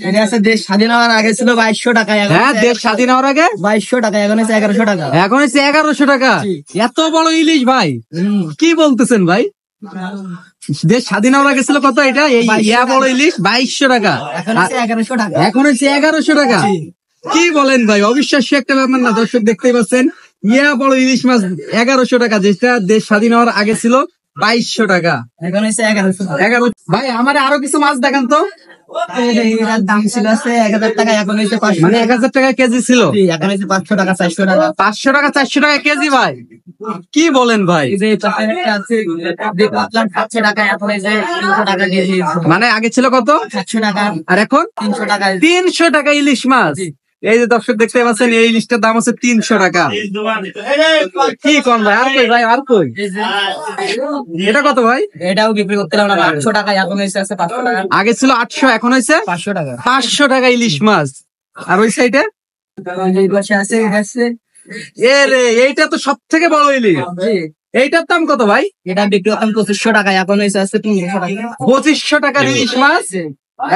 এটা আছে দেশ স্বাধীন হওয়ার আগে ছিল 2200 টাকা। হ্যাঁ, দেশ স্বাধীন হওয়ার আগে 2200 টাকা, এখন হচ্ছে 1100 টাকা। এখন হচ্ছে 1100 টাকা। এত বড় ইলিশ ভাই, কি বলতেছেন ভাই? দেশ স্বাধীন হওয়ার আগে ছিল কত এটা? এই বড় ইলিশ 2200 টাকা, এখন হচ্ছে 1100 টাকা। এখন হচ্ছে 1100 টাকা। কি বলেন ভাই, অবিশ্বাস্য একটা ব্যাপার না? দর্শক দেখতেই পাচ্ছেন, বড় ইলিশ মাছ 1100 টাকা, যেটা দেশ স্বাধীন হওয়ার আগে ছিল 2200 টাকা। এখন হচ্ছে 1100 টাকা। 11। ভাই আমার আরো কিছু মাছ দেখান তো। এটার দাম ছিল 1000 টাকা, এখন হচ্ছে 500। মানে 1000 টাকা কেজি ছিল, এখন হচ্ছে 500 টাকা, 400 টাকা। 500 টাকা 400 টাকা কেজি ভাই, কি বলেন ভাই? এই যে এটা আছে, যে পাতলা 700 টাকা, এখন এই যে 300 টাকা কেজি। মানে আগে ছিল কত? 700 টাকা, আর এখন 300 টাকা। 300 টাকা ইলিশ মাছ। এই যে দর্শক দেখতে পাচ্ছেন, এই ইলিশটার দাম হচ্ছে 300 টাকা। কি কোন ভাই? আর কই ভাই, আর কই? এটা কত ভাই? এটাও বিক্রি করতে পারলাম না, 800 টাকা, এখন হচ্ছে 500 টাকা। আগে ছিল 800, এখন হয়েছে 500 টাকা। 500 টাকা ইলিশ মাছ। আর ওই সাইডে এই পাশে আছে, এটা আছে। এ রে, এইটা তো সব থেকে বড় ইলিশ। এইটার দাম কত ভাই? এটা বিক্রি করতাম 2500 টাকা, এখন হয়েছে 1500 টাকা। 2500 টাকার ইলিশ মাছ,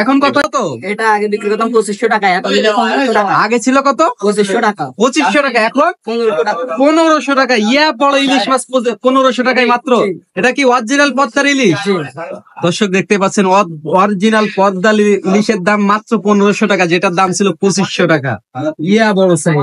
এখন কত? এটা আগে বিক্রি করতাম 2500 টাকা, এখন হচ্ছে 1500 টাকা। আগে ছিল কত? 2500 টাকা। 2500 টাকা, এখন 1500 টাকা। 1500 টাকা। বড় ইলিশ মাছ 1500 টাকায় মাত্র। এটা কি অরিজিনাল পদ্মার ইলিশ? দর্শক দেখতে পাচ্ছেন, অরিজিনাল পদ্মা ইলিশের দাম মাত্র 1500 টাকা, যেটার দাম ছিল 2500 টাকা। বড় সাইজ।